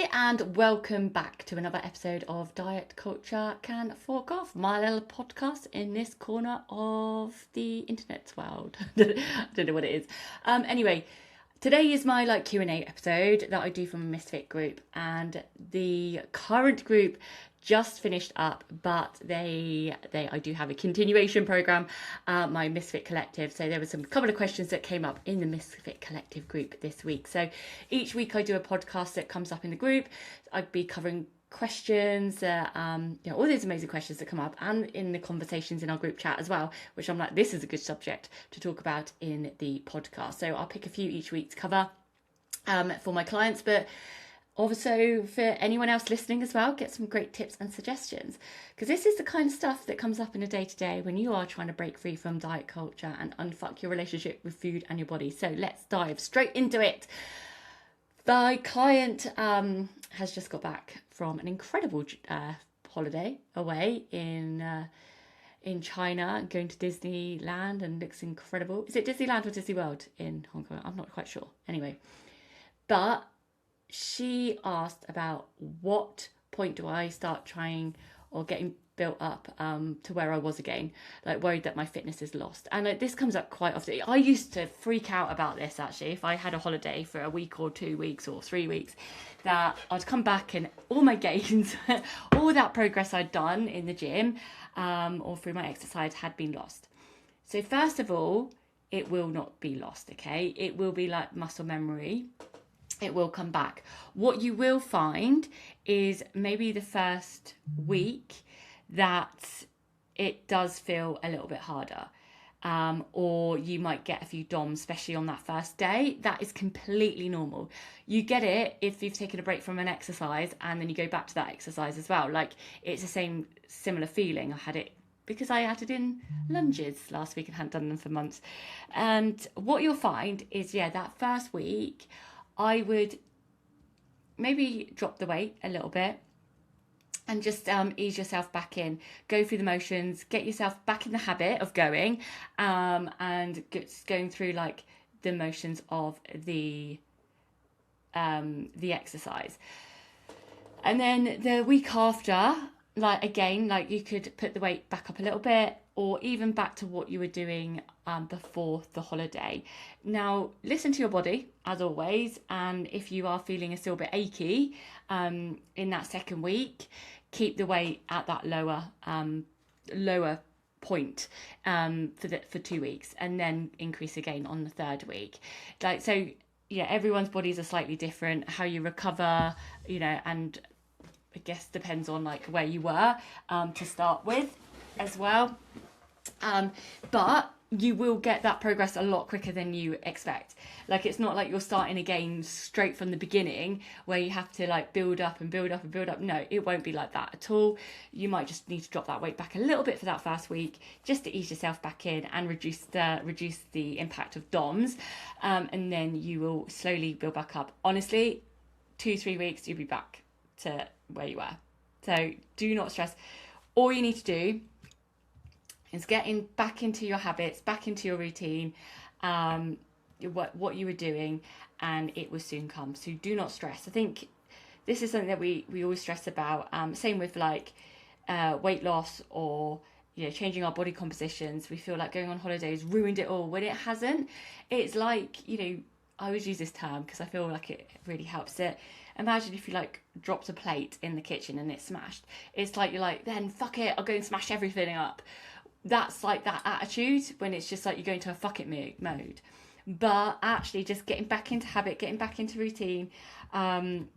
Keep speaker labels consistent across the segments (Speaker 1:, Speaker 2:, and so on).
Speaker 1: Hi and welcome back to another episode of Diet Culture Can Fork Off, my little podcast in this corner of the internet world. I don't know what it is. Anyway, today is my Q&A episode that I do from a Misfit group, and the current group just finished up, but I do have a continuation program, my Misfit Collective. So there was some couple of questions that came up in the Misfit Collective group this week. So each week I do a podcast that comes up in the group. I'd be covering questions, all these amazing questions that come up, and in the conversations in our group chat as well, which I'm like, this is a good subject to talk about in the podcast. So I'll pick a few each week to cover for my clients, but also for anyone else listening as well, get some great tips and suggestions, because this is the kind of stuff that comes up in a day-to-day when you are trying to break free from diet culture and unfuck your relationship with food and your body. So let's dive straight into it. My client has just got back from an incredible holiday away in China, going to Disneyland, and looks incredible. Is it Disneyland or Disney World in Hong Kong? I'm not quite sure. Anyway, but she asked about what point do I start trying or getting built up to where I was again, worried that my fitness is lost. And this comes up quite often. I used to freak out about this, actually, if I had a holiday for a week or 2 weeks or 3 weeks, that I'd come back and all my gains, all that progress I'd done in the gym or through my exercise had been lost. So first of all, it will not be lost, okay? It will be like muscle memory. It will come back. What you will find is maybe the first week that it does feel a little bit harder, or you might get a few DOMs, especially on that first day. That is completely normal. You get it if you've taken a break from an exercise and then you go back to that exercise as well. It's the similar feeling. I had it because I added in lunges last week and hadn't done them for months. And what you'll find is, that first week, I would maybe drop the weight a little bit and just ease yourself back in, go through the motions, get yourself back in the habit of going, and going through the motions of the exercise. And then the week after, you could put the weight back up a little bit, or even back to what you were doing before the holiday. Now, listen to your body, as always, and if you are feeling still a bit achy in that second week, keep the weight at that lower point for 2 weeks, and then increase again on the third week. Everyone's bodies are slightly different, how you recover, and I guess depends on where you were to start with as well. But you will get that progress a lot quicker than you expect. It's not like you're starting again straight from the beginning where you have to build up and build up and build up. No, it won't be like that at all. You might just need to drop that weight back a little bit for that first week, just to ease yourself back in and reduce the impact of DOMs, and then you will slowly build back up. Honestly, 2-3 weeks you'll be back to where you were. So do not stress. All you need to do is getting back into your habits, back into your routine, what you were doing, and it will soon come. So do not stress. I think this is something that we always stress about. Same with weight loss or changing our body compositions. We feel like going on holidays ruined it all, when it hasn't. It's I always use this term because I feel like it really helps it. Imagine if you dropped a plate in the kitchen and it's smashed. It's you're then fuck it, I'll go and smash everything up. That's that attitude when it's just you go into a fuck it mode. But actually just getting back into habit, getting back into routine. Same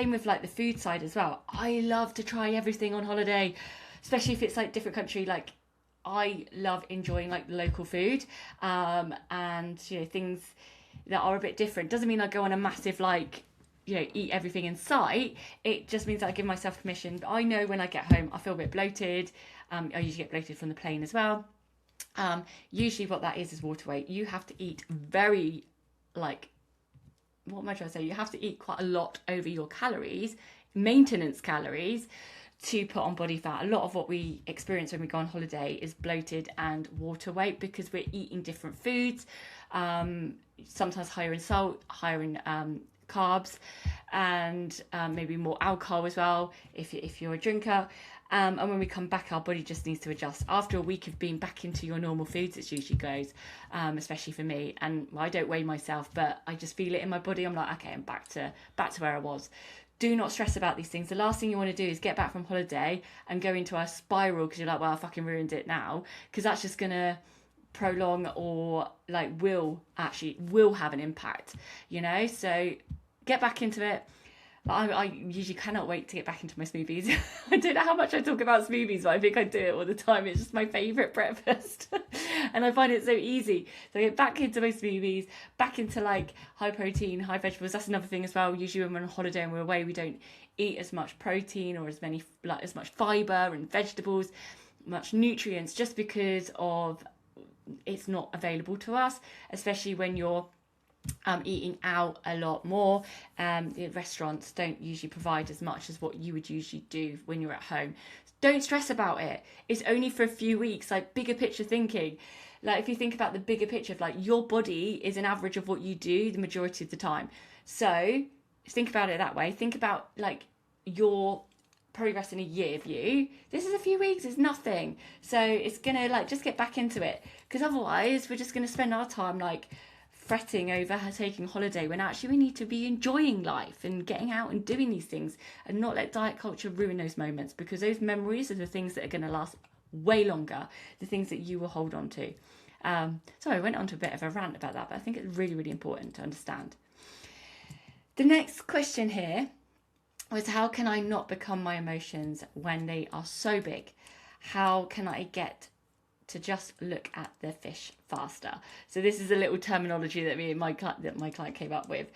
Speaker 1: with the food side as well. I love to try everything on holiday, especially if it's different country. I love enjoying the local food, and things that are a bit different. Doesn't mean I go on a massive eat everything in sight. It just means that I give myself permission. But I know when I get home I feel a bit bloated. I usually get bloated from the plane as well. Usually what that is water weight. You have to eat very what am I trying to say? You have to eat quite a lot over your calories, maintenance calories, to put on body fat. A lot of what we experience when we go on holiday is bloated and water weight because we're eating different foods, sometimes higher in salt, higher in carbs, and maybe more alcohol as well if you're a drinker. And when we come back, our body just needs to adjust. After a week of being back into your normal foods, it usually goes, especially for me. And I don't weigh myself, but I just feel it in my body. I'm like, okay, I'm back to where I was. Do not stress about these things. The last thing you want to do is get back from holiday and go into a spiral because you're like, well, I fucking ruined it now. Because that's just going to prolong or like will have an impact, you know? So get back into it. I usually cannot wait to get back into my smoothies. I don't know how much I talk about smoothies, but I think I do it all the time. It's just my favourite breakfast. And I find it so easy. So I get back into my smoothies, back into like high protein, high vegetables. That's another thing as well. Usually when we're on holiday and we're away, we don't eat as much protein or as much fibre and vegetables, much nutrients, just because of it's not available to us, especially when you're eating out a lot more. The restaurants don't usually provide as much as what you would usually do when you're at home. Don't stress about it. It's only for a few weeks. Like, bigger picture thinking. Like, if you think about the bigger picture of like your body is an average of what you do the majority of the time. So think about it that way. Think about like your progress in a year view. This is a few weeks, it's nothing. So it's gonna like just get back into it, because otherwise we're just gonna spend our time like fretting over her taking holiday when actually we need to be enjoying life and getting out and doing these things, and not let diet culture ruin those moments, because those memories are the things that are going to last way longer, the things that you will hold on to. Sorry, I went on to a bit of a rant about that, but I think it's really, really important to understand. The next question here was, how can I not become my emotions when they are so big? How can I get to just look at the fish faster? So this is a little terminology that my client came up with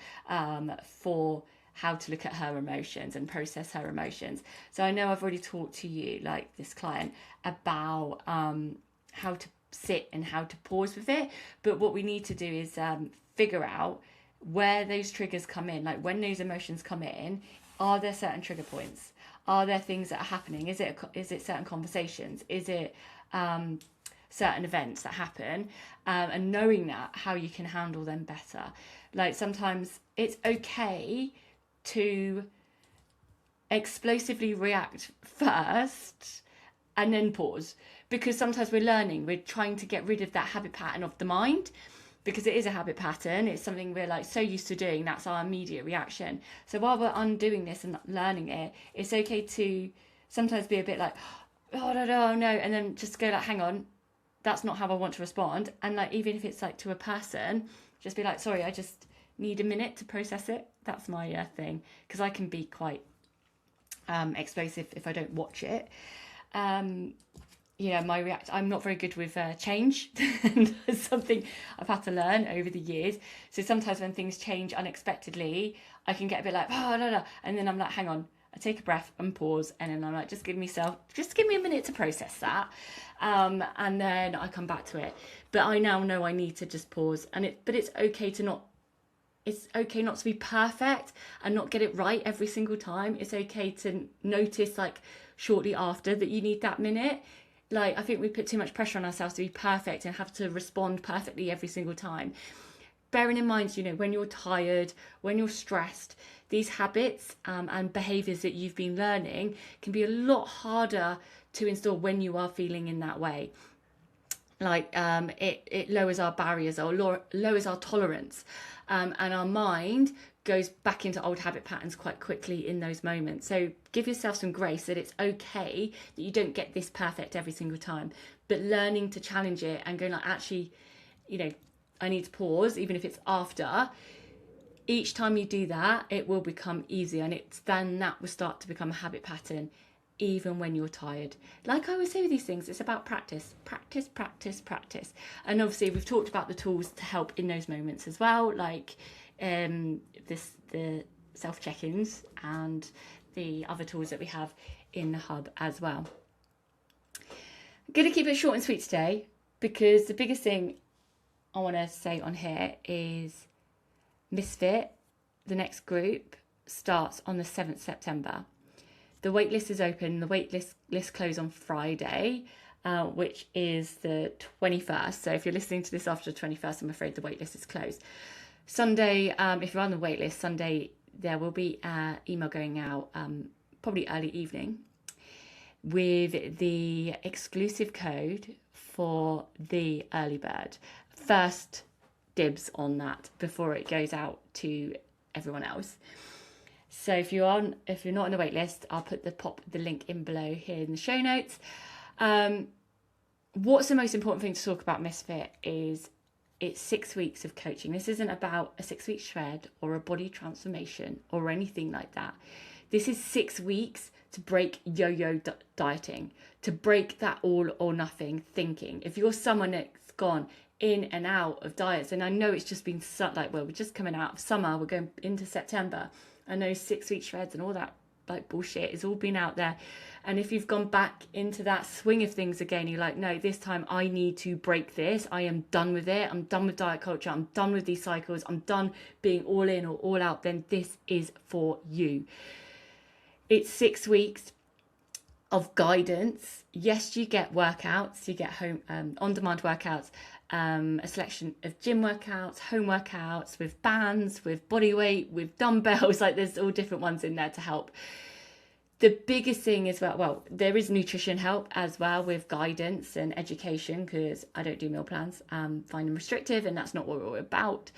Speaker 1: for how to look at her emotions and process her emotions. So I know I've already talked to you, like this client, about how to sit and how to pause with it. But what we need to do is figure out where those triggers come in. Like, when those emotions come in, are there certain trigger points? Are there things that are happening? Is it certain conversations? Is it certain events that happen? And knowing that, how you can handle them better. Like, sometimes it's okay to explosively react first and then pause, because sometimes we're trying to get rid of that habit pattern of the mind, because it is a habit pattern. It's something we're like so used to doing. That's our immediate reaction. So while we're undoing this and learning it, it's okay to sometimes be a bit like, oh no, and then just go like, hang on, that's not how I want to respond. And like, even if it's like to a person, just be like, sorry, I just need a minute to process it. That's my thing, because I can be quite explosive if I don't watch it. I'm not very good with change. And it's something I've had to learn over the years. So sometimes when things change unexpectedly, I can get a bit like, oh no, and then I'm like, hang on, I take a breath and pause, and then I'm like, just give me a minute to process that, and then I come back to it. But I now know I need to just pause, but it's okay not to be perfect and not get it right every single time. It's okay to notice, like, shortly after that you need that minute. Like, I think we put too much pressure on ourselves to be perfect and have to respond perfectly every single time. Bearing in mind, when you're tired, when you're stressed, these habits and behaviours that you've been learning can be a lot harder to install when you are feeling in that way. Like, it lowers our barriers or lowers our tolerance, and our mind goes back into old habit patterns quite quickly in those moments. So give yourself some grace that it's okay that you don't get this perfect every single time, but learning to challenge it and going like, actually, I need to pause, even if it's after. Each time you do that, it will become easier, and then that will start to become a habit pattern, even when you're tired. Like I always say with these things, it's about practice. And obviously we've talked about the tools to help in those moments as well, like the self-check-ins and the other tools that we have in the hub as well. I'm going to keep it short and sweet today, because the biggest thing I want to say on here is Misfit, the next group, starts on the 7th September. The waitlist is open. The waitlist closed on Friday, which is the 21st. So if you're listening to this after the 21st, I'm afraid the waitlist is closed. Sunday, if you're on the wait list, Sunday there will be an email going out, probably early evening, with the exclusive code for the early bird. First dibs on that before it goes out to everyone else. So if you're not on the wait list, I'll pop the link in below here in the show notes. What's the most important thing to talk about Misfit is it's 6 weeks of coaching. This isn't about a 6-week shred or a body transformation or anything like that. This is 6 weeks to break yo-yo dieting, to break that all or nothing thinking. If you're someone that's gone in and out of diets, and I know it's just been we're just coming out of summer, we're going into September. I know 6-week shreds and all that like bullshit has all been out there. And if you've gone back into that swing of things again, you're like, no, this time I need to break this. I am done with it. I'm done with diet culture. I'm done with these cycles. I'm done being all in or all out. Then this is for you. It's 6 weeks of guidance. Yes, you get workouts. You get home on-demand workouts, a selection of gym workouts, home workouts with bands, with body weight, with dumbbells. Like there's all different ones in there to help. The biggest thing is, well, there is nutrition help as well with guidance and education, because I don't do meal plans, find them restrictive, and that's not what we're about.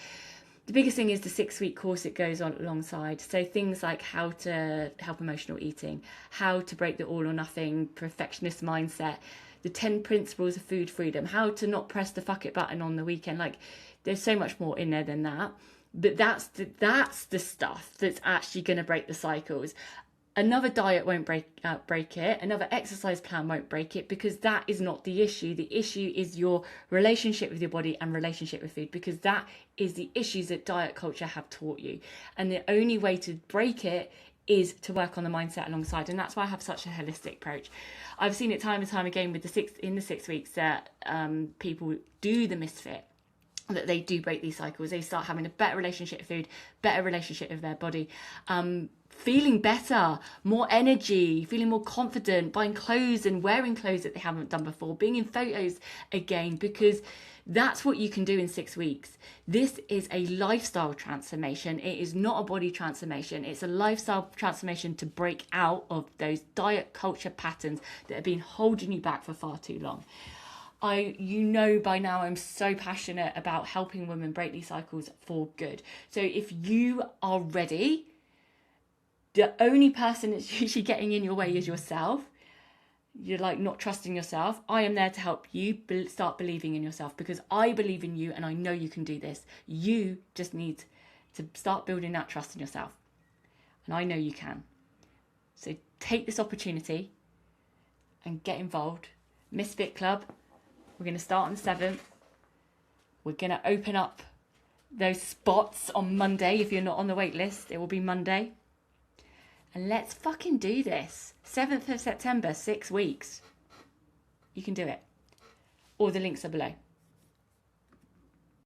Speaker 1: The biggest thing is the 6-week course it goes on alongside. So things like how to help emotional eating, how to break the all or nothing perfectionist mindset, the 10 principles of food freedom, how to not press the fuck it button on the weekend. Like there's so much more in there than that. But that's the stuff that's actually going to break the cycles. Another diet won't break it. Another exercise plan won't break it, because that is not the issue. The issue is your relationship with your body and relationship with food, because that is the issues that diet culture have taught you. And the only way to break it is to work on the mindset alongside. And that's why I have such a holistic approach. I've seen it time and time again with the 6 weeks that people do the Misfit, that they do break these cycles. They start having a better relationship with food, better relationship with their body, feeling better, more energy, feeling more confident, buying clothes and wearing clothes that they haven't done before, being in photos again, because that's what you can do in 6 weeks. This is a lifestyle transformation. It is not a body transformation. It's a lifestyle transformation to break out of those diet culture patterns that have been holding you back for far too long. You know by now I'm so passionate about helping women break these cycles for good. So if you are ready, the only person that's usually getting in your way is yourself. You're like not trusting yourself. I am there to help you start believing in yourself, because I believe in you and I know you can do this. You just need to start building that trust in yourself. And I know you can. So take this opportunity and get involved. Misfit Club. We're going to start on the 7th. We're going to open up those spots on Monday. If you're not on the wait list, it will be Monday. And let's fucking do this. 7th of September, 6 weeks. You can do it. All the links are below.